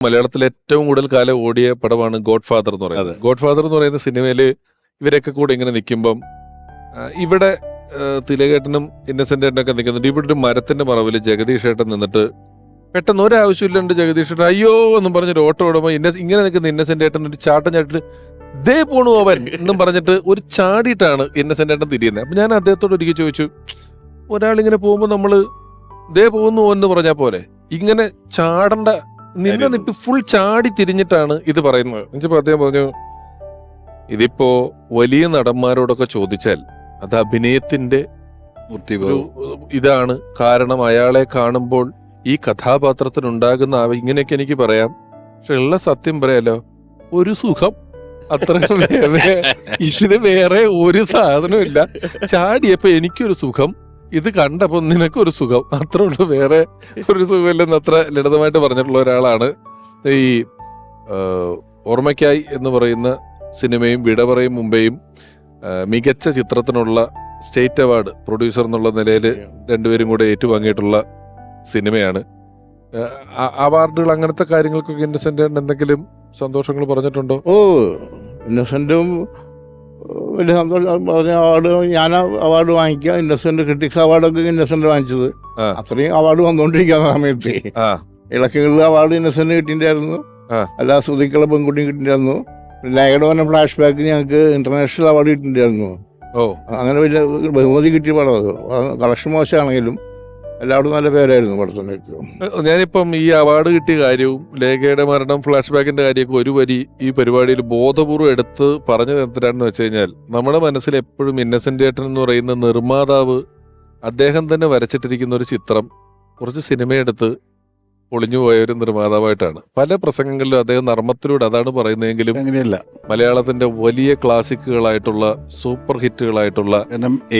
മലയാളത്തിൽ ഏറ്റവും കൂടുതൽ കാലം ഓടിയ പടമാണ് ഗോഡ് ഫാദർ എന്ന് പറയുന്നത്. ഗോഡ് ഫാദർ എന്ന് പറയുന്ന സിനിമയിൽ ഇവരൊക്കെ കൂടെ ഇങ്ങനെ നിൽക്കുമ്പം ഇവിടെ തിലകേട്ടനും ഇന്നസെന്റ് ഏട്ടനൊക്കെ നിൽക്കുന്നുണ്ട്. ഇവിടെ ഒരു മരത്തിന്റെ മറവിൽ ജഗദീഷ് ഏട്ടൻ നിന്നിട്ട് പെട്ടെന്ന് ഒരാവശ്യമില്ലാണ്ട് ജഗദീഷ് ഏട്ടൻ അയ്യോ എന്നും പറഞ്ഞൊരു ഓട്ടോ ഓടുമ്പോൾ ഇങ്ങനെ നിൽക്കുന്ന ഇന്നസെന്റ് ഏട്ടൻ ഒരു ചാട്ടം ചാട്ടിട്ട് ദേ പോണു അവൻ എന്നും പറഞ്ഞിട്ട് ഒരു ചാടിയിട്ടാണ് ഇന്നസെന്റ് ഏട്ടൻ തിരിയുന്നത്. അപ്പൊ ഞാൻ അദ്ദേഹത്തോട് ഒരിക്കൽ ചോദിച്ചു, ഒരാളിങ്ങനെ പോകുമ്പോൾ നമ്മള് ദേ പോകുന്നു എന്ന് പറഞ്ഞാൽ പോലെ ഇങ്ങനെ ചാടണ്ട, നിന്നെ നിപ്പി ഫുൾ ചാടി തിരിഞ്ഞിട്ടാണ് ഇത് പറയുന്നത്. എന്നുവെച്ചപ്പോ അദ്ദേഹം പറഞ്ഞു, ഇതിപ്പോ വലിയ നടന്മാരോടൊക്കെ ചോദിച്ചാൽ അത് അഭിനയത്തിന്റെ ഇതാണ്. കാരണം അയാളെ കാണുമ്പോൾ ഈ കഥാപാത്രത്തിനുണ്ടാകുന്ന ഇങ്ങനെയൊക്കെ എനിക്ക് പറയാം, പക്ഷെ ഉള്ള സത്യം പറയാലോ, ഒരു സുഖം അത്ര. ഇതിന് വേറെ ഒരു സാധനവും ഇല്ല. ചാടിയപ്പോ എനിക്കൊരു സുഖം, ഇത് കണ്ടപ്പോ നിനക്കൊരു സുഖം, അത്രേ ഉള്ളൂ, വേറെ ഒരു സുഖമില്ലെന്ന് അത്ര ലളിതമായിട്ട് പറഞ്ഞിട്ടുള്ള ഒരാളാണ്. ഈ ഓർമ്മയ്ക്കായി എന്ന് പറയുന്ന സിനിമയും വിട പറയും മുമ്പേയും മികച്ച ചിത്രത്തിനുള്ള സ്റ്റേറ്റ് അവാർഡ് പ്രൊഡ്യൂസർ എന്നുള്ള നിലയിൽ രണ്ടുപേരും കൂടെ ഏറ്റുവാങ്ങിയിട്ടുള്ള സിനിമയാണ്. അവാർഡുകൾ അങ്ങനത്തെ കാര്യങ്ങൾക്കൊക്കെ ഇന്നസെന്റ് എന്തെങ്കിലും സന്തോഷങ്ങൾ പറഞ്ഞിട്ടുണ്ടോ? ഓ, ഇന്നസെന്റും വലിയ സന്തോഷം പറഞ്ഞ അവാർഡ്, ഞാൻ അവാർഡ് വാങ്ങിക്കുക, ഇന്നസെന്റ് ക്രിട്ടിക്സ് അവാർഡൊക്കെ ഇന്നസെന്റ് വാങ്ങിച്ചത്. അത്രയും അവാർഡ് വന്നുകൊണ്ടിരിക്കുന്ന സമയത്ത് ഇളക്കുകളിൽ അവാർഡ് ഇന്നസെന്റ് കിട്ടിയിട്ടുണ്ടായിരുന്നു, എല്ലാ ശ്രുതിക്കുള്ള പെൺകുട്ടിയും കിട്ടിയിട്ടുണ്ടായിരുന്നു. ലൈഡ് വന്ന ഫ്ലാഷ് ബാക്ക് ഞങ്ങൾക്ക് ഇന്റർനാഷണൽ അവാർഡ് കിട്ടിയിട്ടുണ്ടായിരുന്നു. അങ്ങനെ വലിയ ബഹുമതി കിട്ടിയ പടം അത്. കളക്ഷൻ മോശമാണെങ്കിലും എല്ലാവരും നല്ല പേരായിരുന്നു പടത്തിനൊക്കെ. ഞാനിപ്പം ഈ അവാർഡ് കിട്ടിയ കാര്യവും ലേഖയുടെ മരണം ഫ്ലാഷ് ബാക്കിന്റെ കാര്യമൊക്കെ ഒരു വരി ഈ പരിപാടിയിൽ ബോധപൂർവ്വം എടുത്ത് പറഞ്ഞത് എന്തിനാണെന്ന് വെച്ച് കഴിഞ്ഞാൽ, നമ്മുടെ മനസ്സിൽ എപ്പോഴും ഇന്നസെന്റ് ഏട്ടൻ എന്ന് പറയുന്ന നിർമ്മാതാവ് അദ്ദേഹം തന്നെ വരച്ചിട്ടിരിക്കുന്ന ഒരു ചിത്രം കുറച്ച് സിനിമയെടുത്ത് ഒളിഞ്ഞുപോയ ഒരു നിർമ്മാതാവായിട്ടാണ്. പല പ്രസംഗങ്ങളിലും അദ്ദേഹം നർമ്മത്തിലൂടെ അതാണ് പറയുന്നതെങ്കിലും അങ്ങനെയല്ല. മലയാളത്തിന്റെ വലിയ ക്ലാസിക്കുകളായിട്ടുള്ള സൂപ്പർ ഹിറ്റുകളായിട്ടുള്ള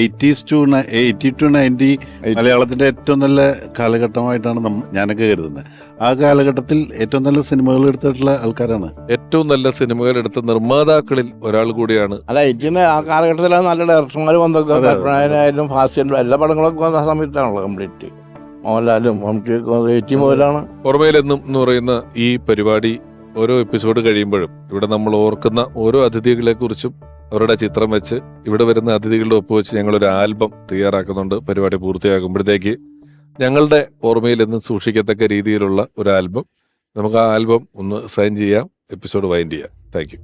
80s to 90 മലയാളത്തിന്റെ ഏറ്റവും നല്ല കാലഘട്ടമായിട്ടാണ് ഞാനൊക്കെ കരുതുന്നത്. ആ കാലഘട്ടത്തിൽ ഏറ്റവും നല്ല സിനിമകൾ എടുത്തിട്ടുള്ള ആൾക്കാരാണ്. ഏറ്റവും നല്ല സിനിമകൾ എടുത്ത നിർമ്മാതാക്കളിൽ ഒരാൾ കൂടിയാണ്. അല്ല, 80 ആ കാലഘട്ടത്തിലാണ് നല്ല ഡയറക്ടർമാർ വന്നൊക്കെ, ഫാസ്റ്റ് എല്ലാ പടങ്ങളൊക്കെ വന്ന സമയത്താണല്ലോ കംപ്ലീറ്റ്. മോഹൻലാലും മുതലാണ് ഓർമ്മയിലെന്നും എന്ന് പറയുന്ന ഈ പരിപാടി ഓരോ എപ്പിസോഡ് കഴിയുമ്പോഴും ഇവിടെ നമ്മൾ ഓർക്കുന്ന ഓരോ അതിഥികളെ കുറിച്ചും അവരുടെ ചിത്രം വെച്ച് ഇവിടെ വരുന്ന അതിഥികളുടെ ഒപ്പുവെച്ച് ഞങ്ങളൊരു ആൽബം തയ്യാറാക്കുന്നുണ്ട്. പരിപാടി പൂർത്തിയാകുമ്പോഴത്തേക്ക് ഞങ്ങളുടെ ഓർമ്മയിലെന്നും സൂക്ഷിക്കത്തക്ക രീതിയിലുള്ള ഒരു ആൽബം, നമുക്ക് ആ ആൽബം ഒന്ന് സൈൻ ചെയ്യാം, എപ്പിസോഡ് വൈൻഡ് ചെയ്യാം. Thank you.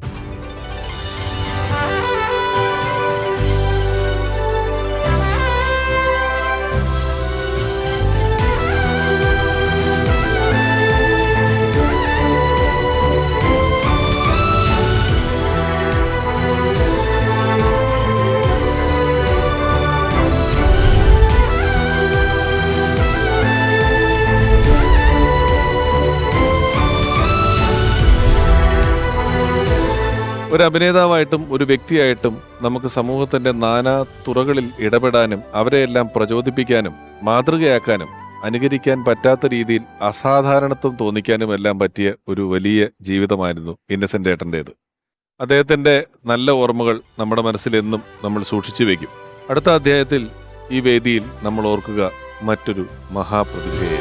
ഒരു അഭിനേതാവായിട്ടും ഒരു വ്യക്തിയായിട്ടും നമുക്ക് സമൂഹത്തിന്റെ നാനാ തുറകളിൽ ഇടപെടാനും അവരെയെല്ലാം പ്രചോദിപ്പിക്കാനും മാതൃകയാക്കാനും അനുകരിക്കാൻ പറ്റാത്ത രീതിയിൽ അസാധാരണത്വം തോന്നിക്കാനും എല്ലാം പറ്റിയ ഒരു വലിയ ജീവിതമായിരുന്നു ഇന്നസെന്റ് ഏട്ടൻ്റേത്. അദ്ദേഹത്തിന്റെ നല്ല ഓർമ്മകൾ നമ്മുടെ മനസ്സിലെന്നും നമ്മൾ സൂക്ഷിച്ചു വെക്കും. അടുത്ത അധ്യായത്തിൽ ഈ വേദിയിൽ നമ്മൾ ഓർക്കുക മറ്റൊരു മഹാപ്രതിഭയെ.